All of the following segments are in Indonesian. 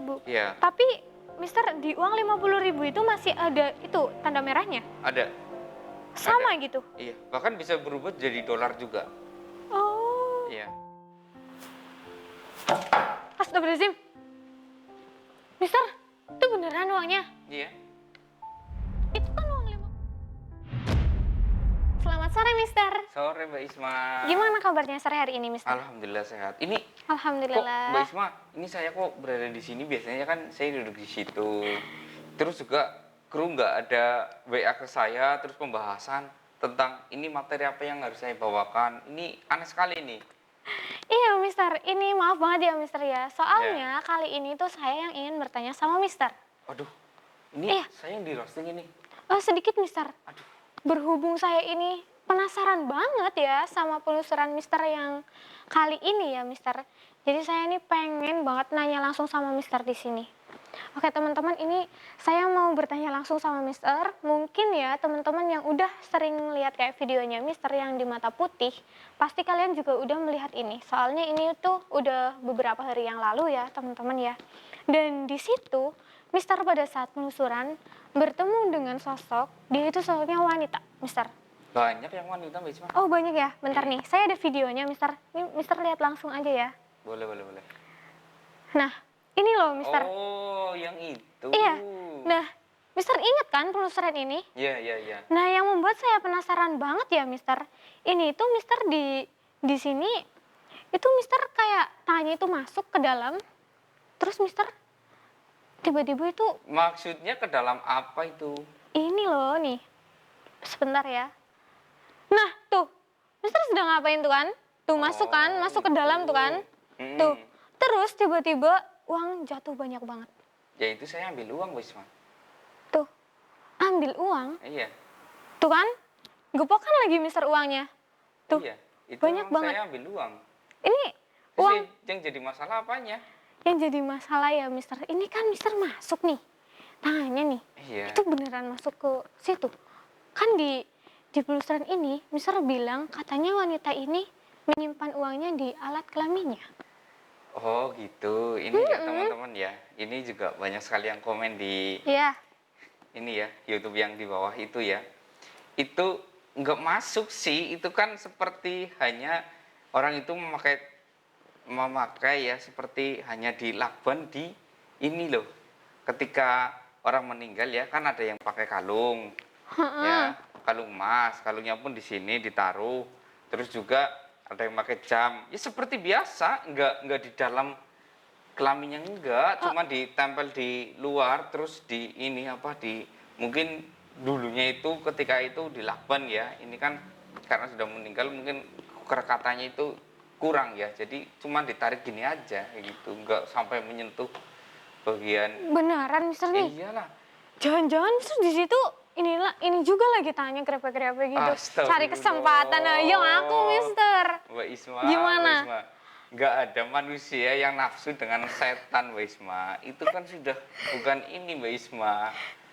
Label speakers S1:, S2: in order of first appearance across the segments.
S1: 50.000.
S2: Iya.
S1: Tapi Mister di uang 50.000 itu masih ada itu tanda merahnya?
S2: Ada.
S1: Sama
S2: Ada.
S1: gitu?
S2: Iya, bahkan bisa berubah jadi dolar juga.
S1: Oh.
S2: Iya.
S1: Astagfirullahaladzim. Mister, itu beneran uangnya?
S2: Iya.
S1: Itu kan uang 5. Selamat sore, Mister.
S2: Sore, Mbak Isma.
S1: Gimana kabarnya sore hari ini, Mister?
S2: Alhamdulillah sehat. Ini kok
S1: Alhamdulillah.
S2: Mbak Isma, ini saya kok berada di sini, biasanya kan saya duduk di situ. Terus juga kru nggak ada WA ke saya, terus pembahasan tentang ini materi apa yang harus saya bawakan. Ini aneh sekali nih.
S1: Iya, Mister. Ini maaf banget ya, Mister ya. Soalnya kali ini tuh saya yang ingin bertanya sama Mister.
S2: Aduh, ini
S1: Iya.
S2: saya yang di roasting ini.
S1: Sedikit, Mister.
S2: Aduh.
S1: Berhubung saya ini penasaran banget ya sama penelusuran Mister yang kali ini ya, Mister. Jadi saya ini pengen banget nanya langsung sama Mister di sini. Oke, teman-teman, ini saya mau bertanya langsung sama Mister. Mungkin ya teman-teman yang udah sering lihat kayak videonya Mister yang di mata putih, pasti kalian juga udah melihat ini. Soalnya ini tuh udah beberapa hari yang lalu ya, teman-teman ya. Dan di situ Mister pada saat penelusuran bertemu dengan sosok, dia itu sosoknya wanita, Mister.
S2: Banyak yang wanita, Mbak Isma.
S1: Oh, banyak ya? Bentar nih, saya ada videonya, Mister. Ini Mister lihat langsung aja ya.
S2: Boleh, boleh, boleh.
S1: Nah, ini loh, Mister.
S2: Oh, yang itu.
S1: Iya. Nah, Mister ingat kan penelusuran ini?
S2: Iya, iya, iya.
S1: Nah, yang membuat saya penasaran banget ya, Mister. Ini itu Mister di sini itu Mister kayak tanya itu masuk ke dalam, terus Mister tiba-tiba itu
S2: Maksudnya ke dalam apa itu?
S1: ini loh nih. Sebentar ya. Nah, tuh. Mister sedang ngapain tuh kan? Tuh masuk kan, masuk ke dalam tuh kan? Tuh. Terus tiba-tiba uang jatuh banyak banget.
S2: Ya itu saya ambil uang, Mbak Isma.
S1: Tuh. Ambil uang.
S2: Iya.
S1: Tuh kan? Gepokan lagi Mister uangnya. Tuh.
S2: Iya. Itu
S1: banyak banget.
S2: saya ambil uang.
S1: Ini
S2: Terus
S1: uang
S2: yang jadi masalah apanya?
S1: yang jadi masalah ya, Mister. Ini kan Mister masuk nih. Tangannya nih.
S2: Iya.
S1: Itu beneran masuk ke situ. Kan di penelusuran ini Mister bilang katanya wanita ini menyimpan uangnya di alat kelaminnya.
S2: Oh gitu. Ini ya teman-teman ya. Ini juga banyak sekali yang komen di
S1: Iya.
S2: ini ya, YouTube yang di bawah itu ya. Itu nggak masuk sih. Itu kan seperti hanya orang itu memakai ya, seperti hanya di lakban di ini loh. Ketika orang meninggal ya, kan ada yang pakai kalung. Ya, kalung emas, kalungnya pun di sini ditaruh. Terus juga ada yang pakai jam. Ya seperti biasa, enggak di dalam kelaminnya enggak, cuma ditempel di luar, terus di ini apa di mungkin dulunya itu ketika itu dilakban ya. Ini kan karena sudah meninggal mungkin kerekatannya itu kurang ya. Jadi cuma ditarik gini aja kayak gitu, enggak sampai menyentuh bagian.
S1: Beneran Mister nih?
S2: Iyalah.
S1: Jangan-jangan Mister di situ ini juga lagi tanya grepe-grepe gitu. Cari kesempatan ayo aku Mister.
S2: Mbak Isma,
S1: Gimana?
S2: Mbak Isma. Nggak ada manusia yang nafsu dengan setan, Mbak Isma. Itu kan sudah bukan ini, Mbak Isma.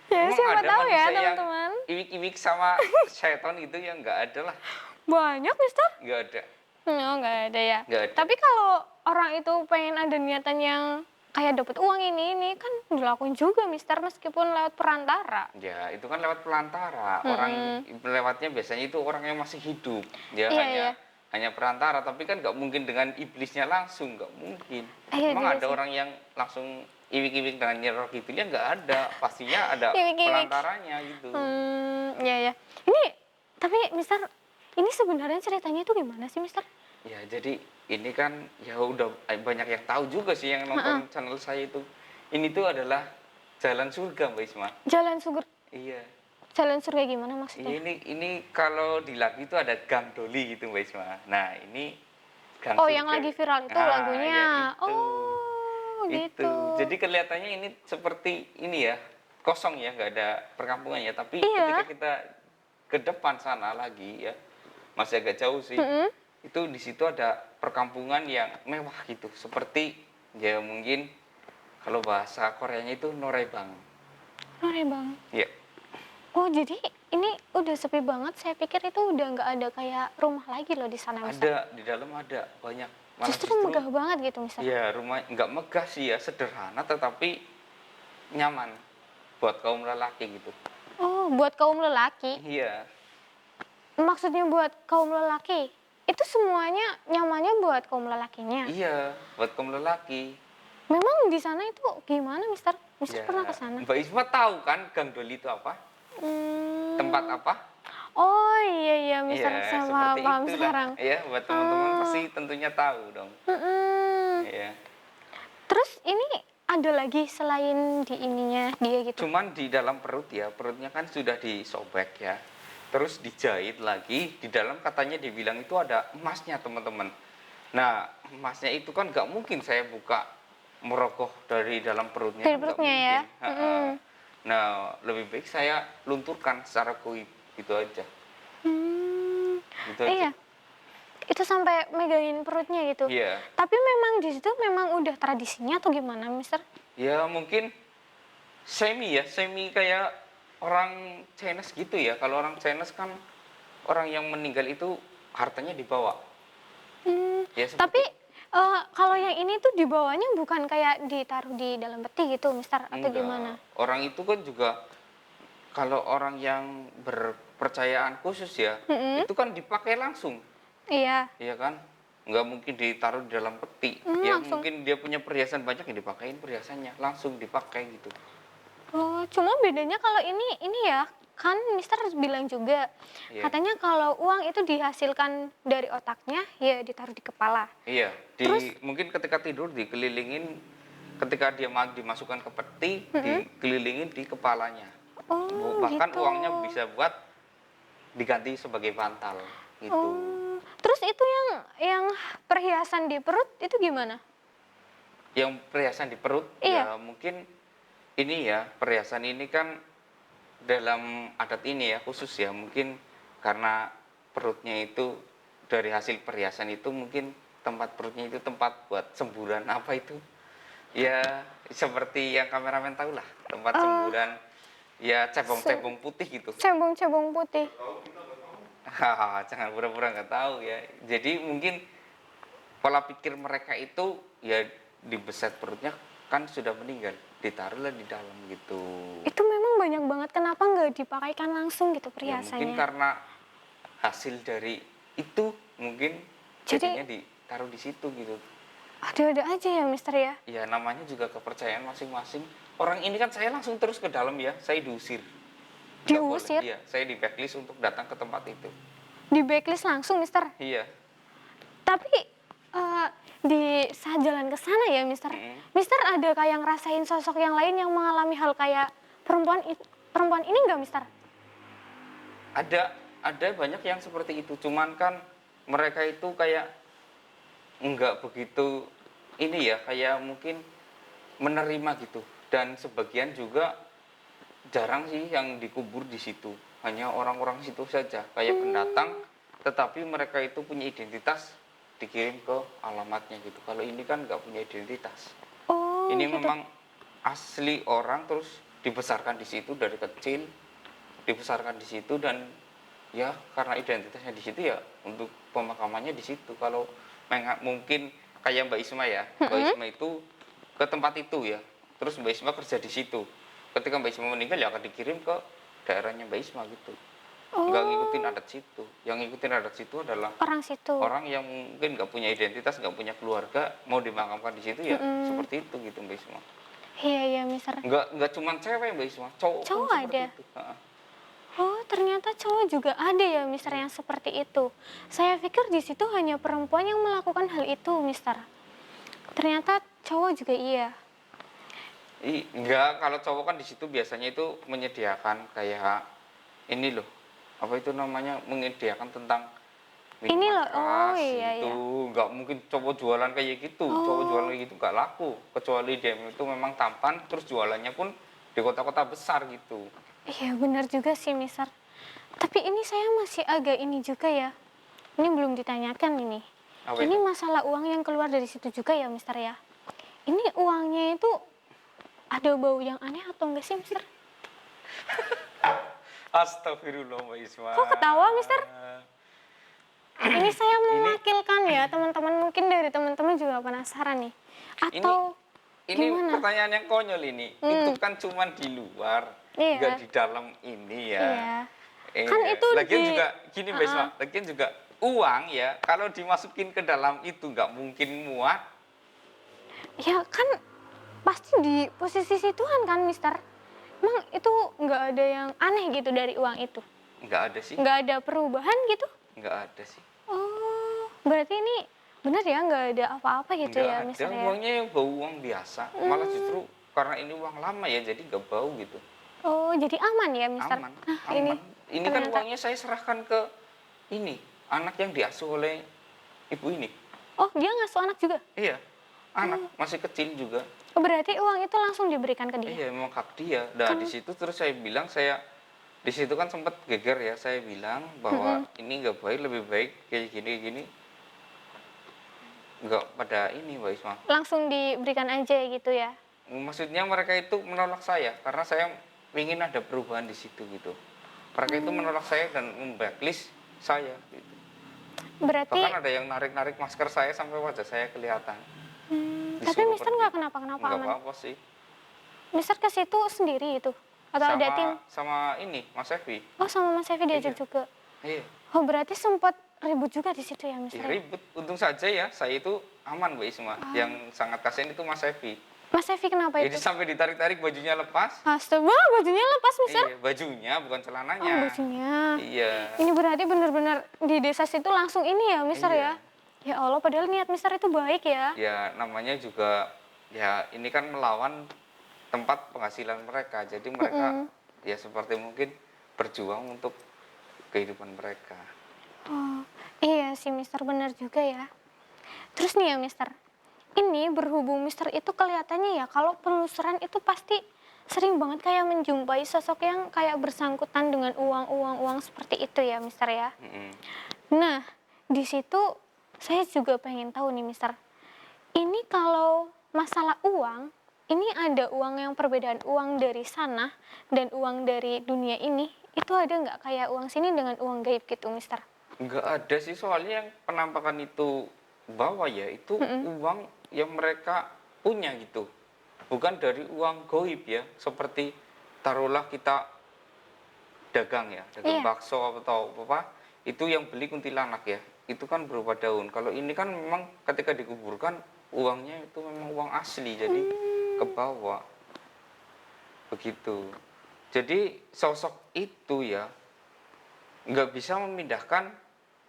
S1: Ya,
S2: Emang
S1: siapa
S2: ada
S1: tahu ya
S2: manusia yang
S1: teman-teman.
S2: iwik-iwik sama setan gitu ya? Nggak ada lah.
S1: Banyak Mister?
S2: Nggak ada.
S1: Oh, nggak ada ya.
S2: Nggak ada.
S1: Tapi kalau orang itu pengen ada niatan yang kayak dapat uang ini kan dilakuin juga Mister meskipun lewat perantara.
S2: Ya, itu kan lewat perantara. Orang lewatnya biasanya itu orang yang masih hidup. Ya,
S1: Iya.
S2: hanya perantara, tapi kan nggak mungkin dengan iblisnya langsung, nggak mungkin.
S1: Iya,
S2: Emang
S1: juga
S2: ada
S1: sih.
S2: orang yang langsung iwik-iwik dengan nyerok gitu ya? Nggak ada. Pastinya ada
S1: Iwik-iwik.
S2: perantaranya gitu.
S1: Iya. Ini tapi Mister ini sebenarnya ceritanya itu gimana sih Mister?
S2: Ya, jadi ini kan ya udah banyak yang tahu juga sih yang nonton channel saya itu. Ini tuh adalah jalan surga, Mbak Isma.
S1: Jalan surga.
S2: Iya.
S1: Jalan surga gimana maksudnya?
S2: Ini kalau di lagu itu ada Gang Doli gitu, Mbak Isma. Nah, ini Gang
S1: Oh,
S2: Surga.
S1: yang lagi viral itu
S2: Nah,
S1: lagunya.
S2: ya itu.
S1: Oh, gitu.
S2: Itu. Jadi kelihatannya ini seperti ini ya, kosong ya, nggak ada perkampungan ya. Tapi
S1: Iya.
S2: ketika kita ke depan sana lagi ya, masih agak jauh sih. Itu di situ ada perkampungan yang mewah gitu, seperti ya mungkin kalau bahasa Koreanya itu norebang.
S1: Norebang.
S2: Iya.
S1: Oh, jadi ini udah sepi banget. Saya pikir itu udah nggak ada kayak rumah lagi loh di sana, Mister.
S2: Ada di dalam ada banyak Malah
S1: Justru megah banget gitu, Mister.
S2: ya rumah nggak megah sih ya, sederhana tetapi nyaman buat kaum lelaki gitu.
S1: Oh, buat kaum lelaki.
S2: Iya,
S1: Maksudnya buat kaum lelaki. Itu semuanya nyamannya buat kaum lelakinya.
S2: iya buat kaum lelaki.
S1: Memang di sana itu gimana, Mister? Mister
S2: Ya,
S1: pernah ke sana?
S2: Mbak Isma tahu kan Gang Doli itu apa? Tempat
S1: Hmm.
S2: apa?
S1: Oh iya iya, Mister.
S2: Iya,
S1: Saya
S2: seperti
S1: paham
S2: itulah.
S1: sekarang.
S2: Ya, buat teman-teman
S1: Oh.
S2: pasti tentunya tahu dong.
S1: Mm-mm.
S2: Iya.
S1: Terus ini ada lagi selain di ininya dia gitu.
S2: Cuman di dalam perut ya, perutnya kan sudah disobek ya. Terus dijahit lagi, di dalam katanya dibilang itu ada emasnya teman-teman. Nah, emasnya itu kan nggak mungkin saya buka merogoh dari dalam perutnya,
S1: Dari
S2: kan nggak
S1: perutnya ya.
S2: mungkin. Ha-ha.
S1: Mm-mm.
S2: Nah, lebih baik saya lunturkan secara goib, gitu aja.
S1: Hmm.
S2: Gitu aja.
S1: Iya, itu sampai megangin perutnya gitu.
S2: Iya.
S1: Tapi memang di situ memang udah tradisinya atau gimana, Mister?
S2: Ya mungkin semi kayak orang Chinese gitu ya. Kalau orang Chinese kan orang yang meninggal itu hartanya dibawa.
S1: Hmm.
S2: Ya
S1: Tapi
S2: seperti
S1: kalau yang ini tuh dibawanya bukan kayak ditaruh di dalam peti gitu, Mister, atau
S2: enggak.
S1: gimana?
S2: Orang itu kan juga kalau orang yang berpercayaan khusus ya,
S1: Mm-mm.
S2: itu kan dipakai langsung,
S1: Iya.
S2: ya kan? Nggak mungkin ditaruh di dalam peti. Ya
S1: Langsung.
S2: mungkin dia punya perhiasan banyak yang dipakein perhiasannya, langsung dipakai gitu.
S1: Oh, cuma bedanya kalau ini ya, kan Mister bilang juga,
S2: Iya.
S1: katanya kalau uang itu dihasilkan dari otaknya, ya ditaruh di kepala.
S2: Iya,
S1: Terus,
S2: mungkin ketika tidur dikelilingin, ketika dia dimasukkan ke peti,
S1: mm-mm.
S2: dikelilingin di kepalanya.
S1: Oh
S2: Bahkan
S1: gitu.
S2: uangnya bisa buat diganti sebagai bantal gitu.
S1: Oh, terus itu yang perhiasan di perut itu gimana?
S2: Yang perhiasan di perut,
S1: Iya.
S2: ya mungkin ini ya, perhiasan ini kan dalam adat ini ya khusus ya, mungkin karena perutnya itu dari hasil perhiasan itu mungkin tempat perutnya itu tempat buat semburan apa itu. Ya, seperti yang kameramen tahu lah, tempat
S1: Eh,
S2: semburan, ya
S1: se-
S2: cebong-cebong putih gitu.
S1: cebong-cebong putih.
S2: Hahaha, jangan pura-pura nggak tahu ya. Jadi mungkin pola pikir mereka itu ya dibeset perutnya kan sudah meninggal, ditaruhlah di dalam gitu.
S1: Itu memang banyak banget. Kenapa nggak dipakaikan langsung gitu
S2: Ya mungkin
S1: perhiasannya?
S2: karena hasil dari itu mungkin
S1: Jadi
S2: jadinya ditaruh di situ gitu.
S1: ada-ada aja ya, Mister ya.
S2: Ya namanya juga kepercayaan masing-masing. Orang ini kan saya langsung terus ke dalam ya, saya diusir. Nggak boleh.
S1: Diusir,
S2: Iya, saya di backlist untuk datang ke tempat itu.
S1: di backlist langsung, Mister.
S2: Iya.
S1: Tapi di saat jalan ke sana ya, Mister.
S2: Mm-mm.
S1: Mister ada kayak ngerasain sosok yang lain yang mengalami hal kayak perempuan ini enggak, Mister?
S2: Ada banyak yang seperti itu. Cuman kan mereka itu kayak nggak begitu ini ya, kayak mungkin menerima gitu. Dan sebagian juga jarang sih yang dikubur di situ. Hanya orang-orang situ saja, kayak pendatang, tetapi mereka itu punya identitas dikirim ke alamatnya gitu. Kalau ini kan nggak punya identitas.
S1: Oh,
S2: Ini
S1: gitu.
S2: memang asli orang terus dibesarkan di situ dari kecil, dibesarkan di situ dan ya karena identitasnya di situ ya untuk pemakamannya di situ. Kalau mungkin kayak Mbak Isma ya, Mbak Isma itu ke tempat itu ya, terus Mbak Isma kerja di situ. Ketika Mbak Isma meninggal ya akan dikirim ke daerahnya Mbak Isma gitu. Nggak ngikutin
S1: Oh,
S2: adat situ. Yang ngikutin adat situ adalah
S1: orang situ.
S2: orang yang mungkin nggak punya identitas, nggak punya keluarga, mau dimakamkan di situ ya
S1: Mm-mm.
S2: seperti itu gitu Mbak Isma.
S1: Iya, iya, Mister.
S2: Nggak cuma cewek Mbak Isma, cowok pun
S1: Cowok
S2: seperti
S1: ada.
S2: itu. Ha.
S1: Oh, ternyata cowok juga ada ya, Mister,
S2: Iya.
S1: yang seperti itu. Saya pikir di situ hanya perempuan yang melakukan hal itu, Mister. Ternyata cowok juga iya.
S2: Enggak, kalau cowok kan di situ biasanya itu menyediakan kayak ini loh, apa itu namanya, menyediakan tentang
S1: Ini
S2: minuman
S1: loh, oh
S2: keras
S1: iya
S2: gitu.
S1: iya.
S2: Nggak mungkin cowok jualan kayak gitu, cowok jualan
S1: Oh,
S2: kayak gitu nggak laku, kecuali dia itu memang tampan, terus jualannya pun di kota-kota besar gitu.
S1: iya benar juga sih, Mister. Tapi ini saya masih agak ini juga ya. Ini belum ditanyakan ini.
S2: Apa
S1: Ini
S2: itu?
S1: masalah uang yang keluar dari situ juga ya, Mister ya. Ini uangnya itu ada bau yang aneh atau enggak sih, Mister?
S2: Astagfirullah Mbak Isma.
S1: Kok ketawa, Mister? Ini saya
S2: Ini
S1: mewakilkan ya, teman-teman mungkin dari teman-teman juga penasaran nih. Atau
S2: ini
S1: gimana?
S2: pertanyaan yang konyol ini. Itu kan cuman di luar, nggak
S1: Iya,
S2: di dalam ini ya.
S1: iya. Kan itu
S2: Lagian
S1: di
S2: juga gini Mbak Isma, lagian juga uang ya, kalau dimasukin ke dalam itu nggak mungkin muat.
S1: ya kan pasti di posisi situan kan, Mister. Emang itu nggak ada yang aneh gitu dari uang itu?
S2: Nggak ada sih,
S1: Nggak ada perubahan gitu?
S2: nggak ada sih.
S1: Oh, berarti ini benar ya nggak ada apa-apa gitu
S2: Nggak
S1: ya,
S2: ada,
S1: Mister ya?
S2: uangnya yang bau uang biasa. Malah justru karena ini uang lama ya, jadi nggak bau gitu.
S1: Oh, jadi aman ya, Mister?
S2: Aman,
S1: Nah, ini
S2: aman. Ini kan
S1: ternyata.
S2: uangnya saya serahkan ke ini, anak yang diasuh oleh ibu ini.
S1: Oh, dia ngasuh anak juga?
S2: Iya, anak masih kecil juga.
S1: Oh, berarti uang itu langsung diberikan ke dia?
S2: Iya, memang hak dia. Nah, di situ terus saya bilang, di situ kan sempat geger ya, saya bilang bahwa ini nggak baik, lebih baik kayak gini, nggak pada ini Mbak Isma.
S1: Langsung diberikan aja gitu ya?
S2: Maksudnya mereka itu menolak saya karena saya ingin ada perubahan di situ gitu. Mereka itu menolak saya dan memblacklist saya gitu.
S1: Berarti,
S2: Bahkan ada yang narik-narik masker saya sampai wajah saya kelihatan.
S1: tapi
S2: Disuruh
S1: Mister
S2: pergi.
S1: nggak kenapa-kenapa
S2: Nggak
S1: aman?
S2: apa-apa sih.
S1: Mister ke situ sendiri itu? Atau ada tim?
S2: Sama ini Mas Evi.
S1: Oh, sama Mas Evi diajak
S2: Iya.
S1: juga?
S2: Iya.
S1: Oh, berarti sempat ribut juga di situ ya,
S2: Ya,
S1: Mister ya?
S2: ribut. Untung saja ya, saya itu aman Mbak Isma. Yang sangat kasihan itu Mas Evi.
S1: Mas Evi kenapa
S2: Jadi
S1: itu?
S2: sampai ditarik-tarik bajunya lepas.
S1: Astaga, bajunya lepas, Mister?
S2: Iya, bajunya bukan
S1: Oh,
S2: celananya.
S1: bajunya.
S2: Iya.
S1: Ini berarti benar-benar di desa situ langsung ini ya, Mister
S2: Iya.
S1: ya? Ya Allah, padahal niat Mister itu baik ya.
S2: Ya namanya juga ya ini kan melawan tempat penghasilan mereka. Jadi mereka ya seperti mungkin berjuang untuk kehidupan mereka.
S1: Oh, iya sih, Mister, benar juga ya. Terus nih ya, Mister, ini berhubung Mister itu kelihatannya ya kalau penelusuran itu pasti sering banget kayak menjumpai sosok yang kayak bersangkutan dengan uang seperti itu ya, Mister ya.
S2: Mm-mm.
S1: Nah, di situ saya juga pengen tahu nih, Mister. Ini kalau masalah uang, ini ada uang yang perbedaan uang dari sana dan uang dari dunia ini, itu ada nggak kayak uang sini dengan uang gaib gitu, Mister?
S2: Nggak ada sih, soalnya yang penampakan itu bawa ya itu uang yang mereka punya gitu. Bukan dari uang goib ya, seperti taruhlah kita dagang ya, dagang
S1: Iya.
S2: bakso atau apa, itu yang beli kuntilanak ya, itu kan berupa daun. Kalau ini kan memang ketika dikuburkan uangnya itu memang uang asli, jadi ke bawah begitu. Jadi sosok itu ya nggak bisa memindahkan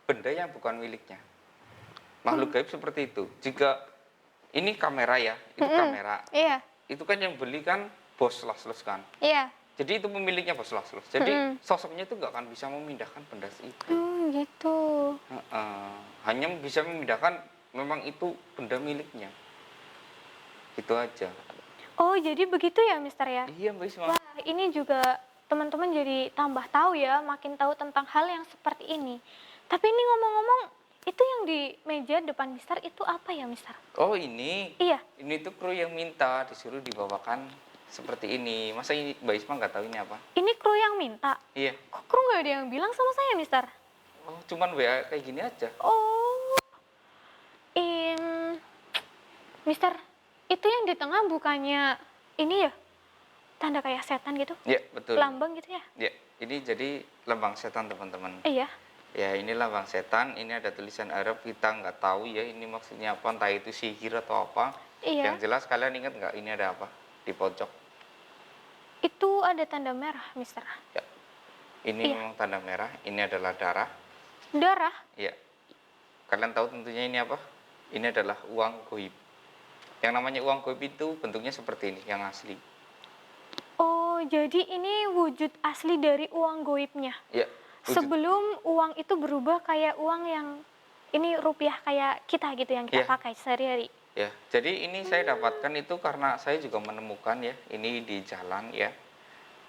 S2: benda yang bukan miliknya. Makhluk gaib seperti itu. Jika ini kamera ya, itu kamera,
S1: Iya,
S2: itu kan yang beli kan bos Laslos kan.
S1: iya.
S2: Jadi itu pemiliknya bos Laslos. Jadi sosoknya itu nggak akan bisa memindahkan benda itu.
S1: Oh, gitu.
S2: Heeh. Hanya bisa memindahkan memang itu benda miliknya. Itu aja.
S1: Oh, jadi begitu ya, Mister ya?
S2: Iya Mbak Isma.
S1: Wah, ini juga teman-teman jadi tambah tahu ya, makin tahu tentang hal yang seperti ini. Tapi ini ngomong-ngomong, itu yang di meja depan Mister itu apa ya, Mister?
S2: Oh ini,
S1: Iya.
S2: ini tuh kru yang minta disuruh dibawakan seperti ini. Masa ini Mbak Isma nggak tahu ini apa?
S1: Ini kru yang minta.
S2: Iya.
S1: Kok kru nggak ada yang bilang sama saya, Mister?
S2: Oh cuman WA kayak gini aja.
S1: Oh, Mister, itu yang di tengah bukannya ini ya? Tanda kayak setan gitu?
S2: Iya betul.
S1: Lambang gitu ya?
S2: Ya, ini jadi lambang setan teman-teman.
S1: Iya.
S2: Ya ini lambang setan, ini ada tulisan Arab, kita nggak tahu ya ini maksudnya apa, entah itu sihir atau apa.
S1: Iya.
S2: Yang jelas kalian ingat nggak ini ada apa di pojok?
S1: Itu ada tanda merah, Mister.
S2: Ya, ini
S1: Iya.
S2: memang tanda merah, ini adalah darah.
S1: Darah?
S2: Ya, kalian tahu tentunya ini apa? Ini adalah uang goib. Yang namanya uang goib itu bentuknya seperti ini, yang asli.
S1: Oh, jadi ini wujud asli dari uang goibnya.
S2: Ya, wujud.
S1: Sebelum uang itu berubah kayak uang yang ini rupiah kayak kita gitu yang kita
S2: Iya.
S1: pakai sehari-hari.
S2: Ya, jadi ini saya dapatkan itu karena saya juga menemukan ya, ini di jalan ya.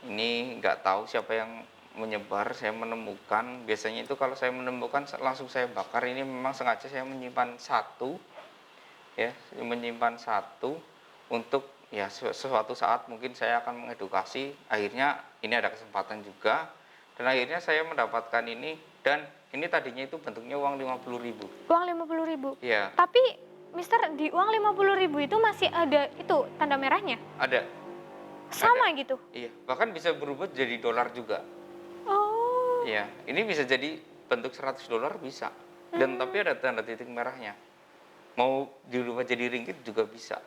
S2: Ini nggak tahu siapa yang menyebar, saya menemukan. Biasanya itu kalau saya menemukan langsung saya bakar. Ini memang sengaja saya menyimpan satu, ya, menyimpan satu untuk ya sesuatu saat mungkin saya akan mengedukasi. Akhirnya ini ada kesempatan juga, dan akhirnya saya mendapatkan ini dan Ini tadinya itu bentuknya uang 50.000.
S1: Uang 50.000.
S2: Iya,
S1: Tapi Mister, di uang 50.000 itu masih ada itu tanda merahnya?
S2: ada.
S1: Sama gitu?
S2: Iya, bahkan bisa berubah jadi dolar juga.
S1: Oh.
S2: Iya, ini bisa jadi bentuk 100 dolar bisa. Dan tapi ada tanda titik merahnya. Mau dirubah jadi ringgit juga bisa.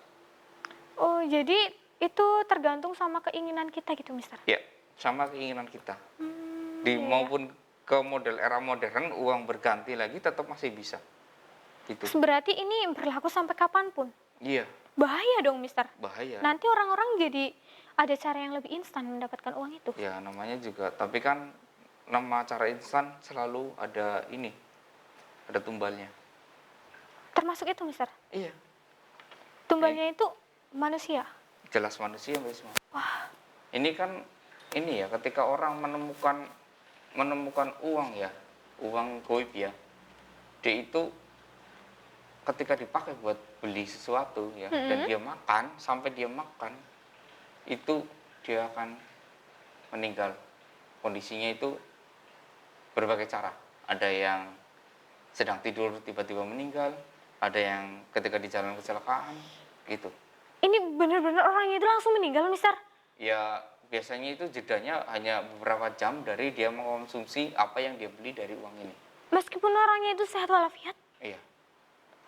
S1: Oh, jadi itu tergantung sama keinginan kita gitu, Mister?
S2: Ya, sama keinginan kita. Di
S1: Iya.
S2: maupun ke model era modern, uang berganti lagi tetap masih bisa. Gitu.
S1: Berarti ini berlaku sampai kapanpun?
S2: Iya,
S1: Bahaya dong, Mister.
S2: bahaya.
S1: Nanti orang-orang jadi ada cara yang lebih instan mendapatkan uang itu.
S2: Ya, namanya juga. Tapi kan nama cara instan selalu ada ini, ada tumbalnya.
S1: Termasuk itu, Mister.
S2: Iya,
S1: Tumbalnya itu manusia.
S2: jelas manusia, Mbak Isma. Ini kan ini ya, ketika orang menemukan uang ya, uang goib ya, dia itu ketika dipakai buat beli sesuatu ya, dan dia makan, sampai dia makan, itu dia akan meninggal. Kondisinya itu berbagai cara. Ada yang sedang tidur tiba-tiba meninggal, ada yang ketika di jalan kecelakaan, gitu.
S1: Ini benar-benar orangnya itu langsung meninggal, Mister.
S2: Ya biasanya itu jedanya hanya beberapa jam dari dia mengkonsumsi apa yang dia beli dari uang ini.
S1: Meskipun orangnya itu sehat walafiat.
S2: Iya,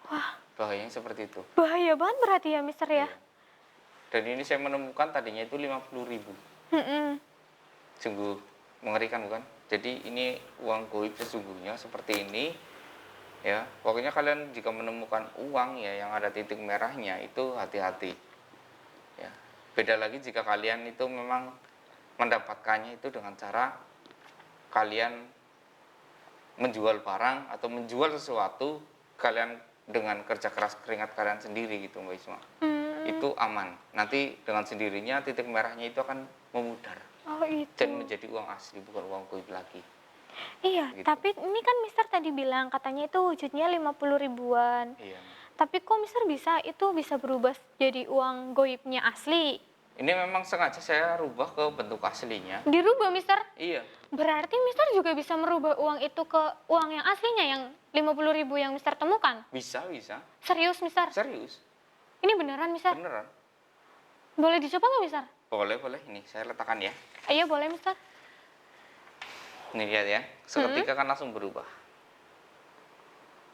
S1: Wah,
S2: bahayanya seperti itu.
S1: bahaya banget berarti ya, Mister ya.
S2: Iya. Dan ini saya menemukan tadinya itu 50.000.
S1: Mm-mm.
S2: Sungguh mengerikan bukan? Jadi ini uang goib sesungguhnya seperti ini. Ya, pokoknya kalian jika menemukan uang ya yang ada titik merahnya itu hati-hati. Ya, beda lagi jika kalian itu memang mendapatkannya itu dengan cara kalian menjual barang atau menjual sesuatu kalian dengan kerja keras keringat kalian sendiri gitu Mbak Isma. Itu aman. Nanti dengan sendirinya titik merahnya itu akan memudar
S1: Oh itu.
S2: dan menjadi uang asli bukan uang goib lagi.
S1: Iya,
S2: Gitu.
S1: tapi ini kan Mister tadi bilang katanya itu wujudnya 50 ribuan.
S2: Iya.
S1: Tapi kok Mister bisa itu bisa berubah jadi uang goibnya asli?
S2: Ini memang sengaja saya rubah ke bentuk aslinya.
S1: Dirubah, Mister?
S2: Iya.
S1: Berarti Mister juga bisa merubah uang itu ke uang yang aslinya yang 50.000 yang Mister temukan?
S2: Bisa, bisa.
S1: Serius, Mister?
S2: Serius.
S1: Ini beneran, Mister?
S2: Beneran.
S1: Boleh dicoba nggak, Mister?
S2: Boleh, boleh. Ini saya letakkan ya.
S1: Iya, boleh, Mister.
S2: Ini lihat ya. Seketika kan langsung berubah.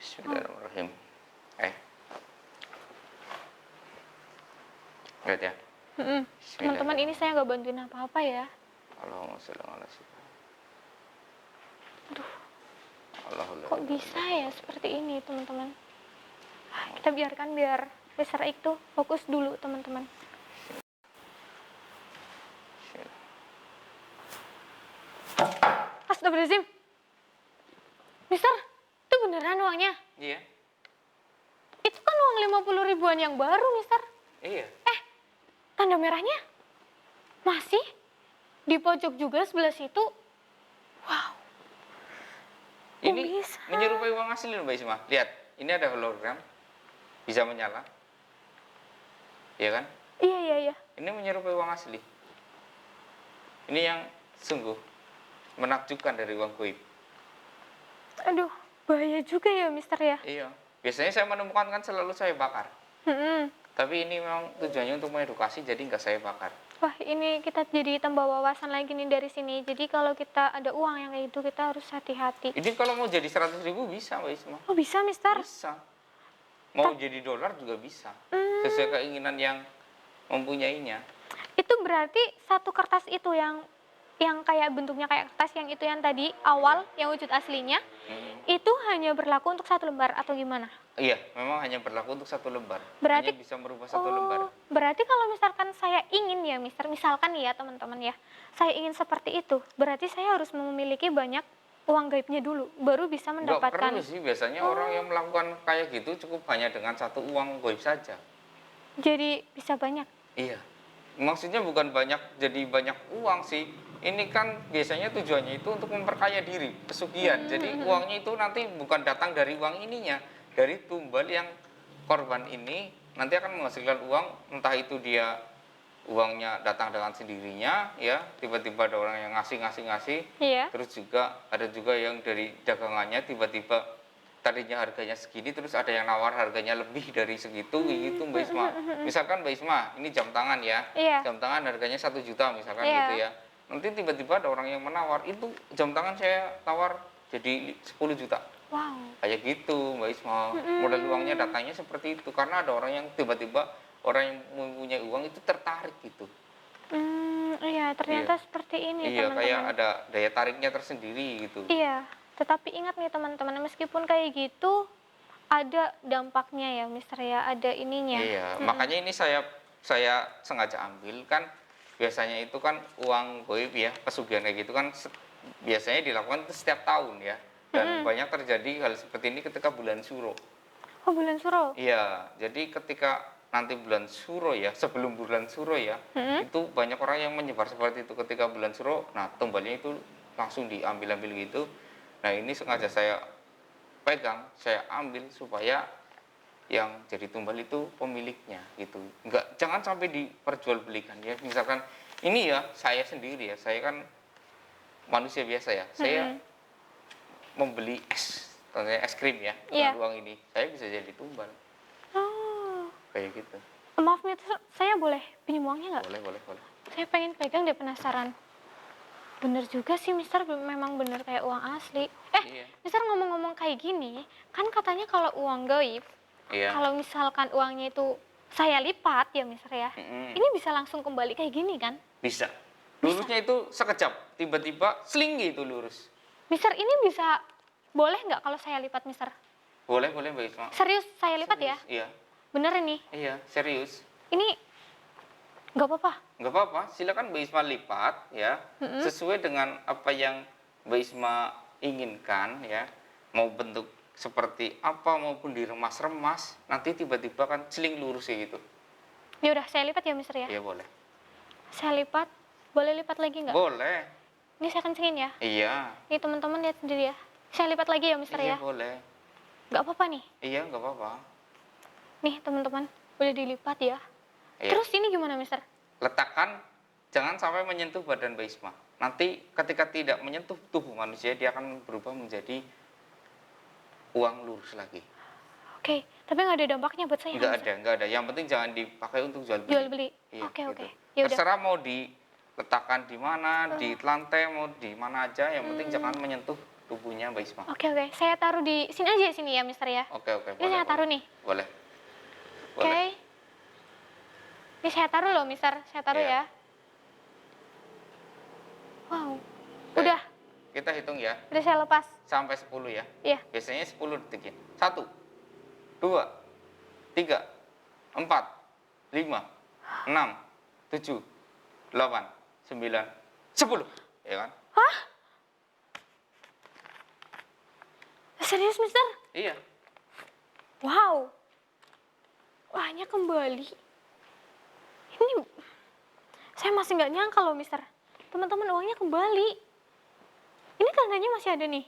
S2: Bismillahirrahmanirrahim. Lihat ya.
S1: Teman-teman, ini saya nggak bantuin apa-apa ya.
S2: Allahumma sholli ala sayyidina. Allahumma
S1: Kok bisa ya seperti ini, teman-teman? Kita biarkan biar Mister itu fokus dulu, teman-teman. Astagfirullahaladzim. Mister, itu beneran uangnya?
S2: Iya.
S1: Itu kan uang 50 ribuan yang baru, Mister.
S2: Iya.
S1: Tanda merahnya masih di pojok juga sebelah situ. Wow.
S2: Ini
S1: bisa?
S2: menyerupai uang asli loh Mbak Isma. Lihat, ini ada hologram. Bisa menyala. Iya kan?
S1: Iya, iya, iya.
S2: Ini menyerupai uang asli. Ini yang sungguh menakjubkan dari uang goib.
S1: Aduh, bahaya juga ya, Mister ya.
S2: Iya. Biasanya saya menemukan kan selalu saya bakar. Tapi ini memang tujuannya untuk mengedukasi, jadi nggak saya bakar.
S1: Wah, ini kita jadi tambah wawasan lagi nih dari sini. Jadi kalau kita ada uang yang kayak gitu, kita harus hati-hati.
S2: Ini kalau mau jadi 100.000 bisa Mbak Isma.
S1: Oh, bisa, Mister?
S2: Bisa. Mau jadi dolar juga bisa. Sesuai keinginan yang mempunyainya.
S1: Itu berarti satu kertas itu yang kayak bentuknya kayak kertas yang itu yang tadi awal yang wujud aslinya itu hanya berlaku untuk satu lembar atau gimana?
S2: Iya, memang hanya berlaku untuk satu lembar.
S1: Berarti
S2: hanya bisa merubah satu lembar.
S1: Berarti kalau misalkan saya ingin ya, Mister, misalkan ya teman-teman ya, saya ingin seperti itu, berarti saya harus memiliki banyak uang gaibnya dulu, baru bisa
S2: Nggak
S1: mendapatkan.
S2: perlu sih, biasanya orang yang melakukan kayak gitu cukup hanya dengan satu uang goib saja.
S1: Jadi bisa banyak.
S2: Iya. Maksudnya bukan banyak jadi banyak uang sih. Ini kan biasanya tujuannya itu untuk memperkaya diri, pesugihan. Jadi uangnya itu nanti bukan datang dari uang ininya, dari tumbal yang korban ini nanti akan menghasilkan uang, entah itu dia uangnya datang dengan sendirinya ya, tiba-tiba ada orang yang ngasih.
S1: Iya.
S2: Terus juga ada juga yang dari dagangannya tiba-tiba tadinya harganya segini, terus ada yang nawar harganya lebih dari segitu gitu Mbak Isma. Misalkan Mbak Isma, ini jam tangan ya,
S1: Iya.
S2: jam tangan harganya 1 juta misalkan gitu
S1: Iya.
S2: ya. Nanti tiba-tiba ada orang yang menawar, itu jam tangan saya tawar jadi 10 juta.
S1: Wow.
S2: Kayak gitu Mbak Isma, modal uangnya datangnya seperti itu, karena ada orang yang tiba-tiba, orang yang mempunyai uang itu tertarik gitu.
S1: Iya,
S2: Iya,
S1: ternyata seperti ini
S2: iya kayak
S1: teman-teman.
S2: ada daya tariknya tersendiri gitu.
S1: Iya, tetapi ingat nih teman-teman, meskipun kayak gitu, ada dampaknya ya, Mister ya, ada ininya.
S2: Iya, makanya ini saya sengaja ambil kan, biasanya itu kan uang goib ya, pesugihan kayak gitu kan biasanya dilakukan itu setiap tahun ya. Dan banyak terjadi hal seperti ini ketika bulan Suro.
S1: Oh, bulan Suro?
S2: Iya, jadi ketika nanti bulan Suro ya, sebelum bulan Suro ya, itu banyak orang yang menyebar seperti itu ketika bulan Suro. Nah, tumbalnya itu langsung diambil-ambil gitu. Nah, ini sengaja saya pegang, saya ambil supaya yang jadi tumbal itu pemiliknya gitu. Enggak, jangan sampai diperjualbelikan ya. Misalkan ini ya saya sendiri ya, saya kan manusia biasa ya. Saya membeli es, contohnya es krim ya,
S1: Iya.
S2: dengan uang ini, saya bisa jadi tumbal
S1: Oh,
S2: kayak gitu.
S1: maaf Mister, saya boleh pinjam uangnya nggak?
S2: Boleh.
S1: Saya pengen pegang deh, penasaran. Bener juga sih Mister, memang bener kayak uang asli.
S2: Iya.
S1: Mister ngomong-ngomong kayak gini, kan katanya kalau uang gaib,
S2: Iya.
S1: kalau misalkan uangnya itu saya lipat ya Mister ya,
S2: Mm-mm.
S1: ini bisa langsung kembali kayak gini kan?
S2: Bisa. Lurusnya itu sekejap, tiba-tiba sling gitu lurus.
S1: Mister ini bisa, boleh nggak kalau saya lipat Mister?
S2: Boleh Mbak Isma.
S1: Serius saya lipat ya?
S2: Serius? Iya.
S1: Bener ini?
S2: Iya, serius.
S1: Ini nggak apa-apa?
S2: Nggak apa-apa, silakan Mbak Isma lipat ya, sesuai dengan apa yang Mbak Isma inginkan ya. Mau bentuk seperti apa maupun diremas-remas, nanti tiba-tiba kan celing lurus ya gitu.
S1: Ya udah saya lipat ya Mister ya?
S2: Iya boleh.
S1: Saya lipat, boleh lipat lagi nggak?
S2: Boleh.
S1: Ini saya kencengin ya?
S2: Iya.
S1: Nih teman-teman lihat sendiri ya. Saya lipat lagi ya Mister
S2: Iya
S1: ya?
S2: boleh.
S1: Nggak apa-apa nih?
S2: Iya nggak apa-apa.
S1: Nih teman-teman, boleh dilipat ya.
S2: Iya.
S1: Terus ini gimana Mister?
S2: Letakkan, jangan sampai menyentuh badan Mbak Isma. Nanti ketika tidak menyentuh tubuh manusia, dia akan berubah menjadi uang lurus lagi.
S1: Oke, tapi nggak ada dampaknya buat saya kan, Mister?
S2: Nggak ada. Yang penting jangan dipakai untuk jual beli.
S1: Jual beli?
S2: Iya,
S1: Oke,
S2: gitu.
S1: oke. Ya udah.
S2: Terserah mau diletakkan di mana, di lantai, mau di mana aja. Yang penting jangan menyentuh tubuhnya Mbak Isma.
S1: Oke, oke. Saya taruh di sini aja sini ya Mister ya.
S2: Oke.
S1: Ini saya taruh nih.
S2: Boleh.
S1: Oke. Ini saya taruh loh Mister, saya taruh
S2: Iya.
S1: ya. Wow.
S2: Oke.
S1: Udah,
S2: Kita hitung ya,
S1: udah saya lepas.
S2: sampai 10 ya.
S1: Iya.
S2: Biasanya 10 detik ya. 1, 2, 3, 4, 5, 6, 7, 8, 9, 10. Ya kan?
S1: Hah? Serius Mister?
S2: Iya.
S1: Wow. Uangnya kembali. Ini saya masih nggak nyangka loh Mister. Teman-teman uangnya kembali. Ini tandanya masih ada nih.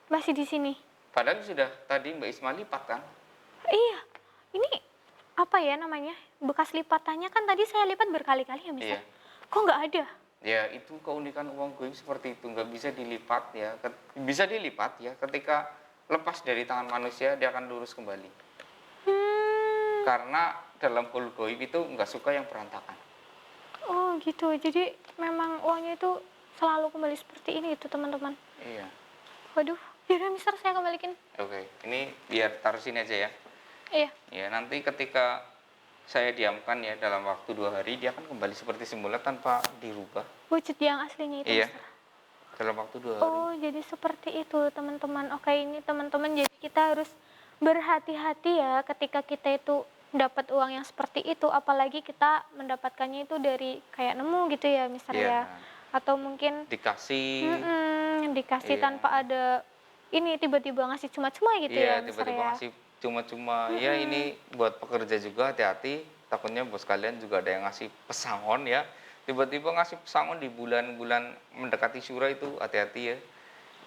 S1: Masih di sini.
S2: Padahal sudah tadi Mbak Isma lipat kan?
S1: Iya. Ini apa ya namanya? Bekas lipatannya kan tadi saya lipat berkali-kali ya Mister.
S2: Iya.
S1: Kok nggak ada?
S2: Ya itu keunikan uang goib seperti itu, nggak bisa dilipat ya. Bisa dilipat ya ketika lepas dari tangan manusia, dia akan lurus kembali. Karena dalam hal goib itu nggak suka yang berantakan.
S1: Oh gitu. Jadi memang uangnya itu selalu kembali seperti ini itu teman-teman.
S2: Iya.
S1: Waduh. Yaudah Mister saya kembalikin.
S2: Oke, ini biar taruh sini aja ya.
S1: Iya.
S2: Ya nanti ketika saya diamkan ya dalam waktu 2 hari, dia akan kembali seperti semula tanpa dirubah.
S1: Wujud yang aslinya itu
S2: Iya.
S1: Mister.
S2: Dalam waktu 2 hari.
S1: Oh, jadi seperti itu, teman-teman. Oke, ini teman-teman, jadi kita harus berhati-hati ya ketika kita itu dapat uang yang seperti itu, apalagi kita mendapatkannya itu dari kayak nemu gitu ya, Mister
S2: Iya.
S1: ya. Atau mungkin
S2: Dikasih.
S1: dikasih
S2: Iya.
S1: tanpa ada ini tiba-tiba ngasih cuma-cuma gitu
S2: Iya,
S1: ya, Mister
S2: tiba-tiba
S1: ya.
S2: ngasih cuma-cuma. Ya ini buat pekerja juga hati-hati. Takutnya bos kalian juga ada yang ngasih pesangon ya. Tiba-tiba ngasih pesangon di bulan-bulan mendekati Syura itu hati-hati ya.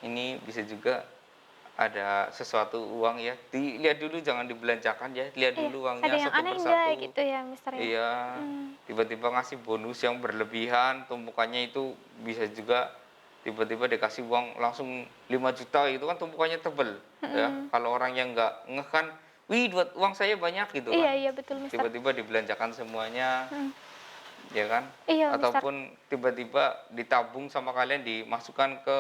S2: Ini bisa juga ada sesuatu uang ya. Dilihat dulu, jangan dibelanjakan ya. Lihat
S1: Iya,
S2: dulu uangnya
S1: ada yang
S2: satu
S1: aneh
S2: persatu.
S1: enggak gitu ya, Mister ya.
S2: Iya. tiba-tiba ngasih bonus yang berlebihan, tumpukannya itu bisa juga tiba-tiba dikasih uang langsung 5 juta, itu kan tumpukannya tebel ya. Kalau orang yang nggak ngeh kan, wih uang saya banyak gitu
S1: Iya,
S2: kan,
S1: iya betul, Mister.
S2: tiba-tiba dibelanjakan semuanya,
S1: Mm.
S2: ya kan?
S1: Iya, Mister.
S2: Ataupun tiba-tiba ditabung sama kalian, dimasukkan ke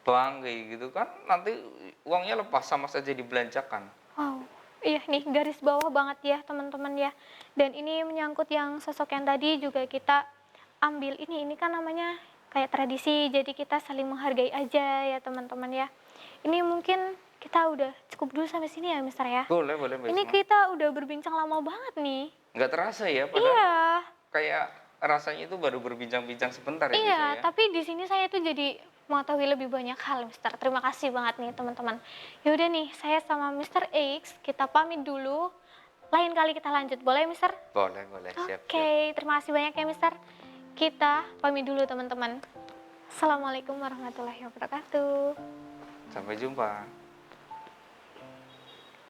S2: bank kayak gitu kan, nanti uangnya lepas sama saja dibelanjakan.
S1: Wow, iya nih garis bawah banget ya teman-teman ya. Dan ini menyangkut yang sosok yang tadi juga kita ambil ini kan namanya kayak tradisi, jadi kita saling menghargai aja ya teman-teman ya. Ini mungkin kita udah cukup dulu sampai sini ya Mister ya.
S2: Boleh, boleh Mbak
S1: Ini
S2: Isma.
S1: kita udah berbincang lama banget nih.
S2: Nggak terasa ya, padahal
S1: Iya,
S2: kayak rasanya itu baru berbincang-bincang sebentar ya
S1: iya,
S2: biasanya.
S1: tapi di sini saya tuh jadi mengetahui lebih banyak hal, Mister. Terima kasih banget nih, teman-teman. Yaudah nih, saya sama Mister X, kita pamit dulu. Lain kali kita lanjut, boleh, Mister?
S2: Boleh, boleh, siap, siap.
S1: Oke, terima kasih banyak ya, Mister. Kita pamit dulu, teman-teman. Assalamualaikum warahmatullahi wabarakatuh.
S2: Sampai jumpa.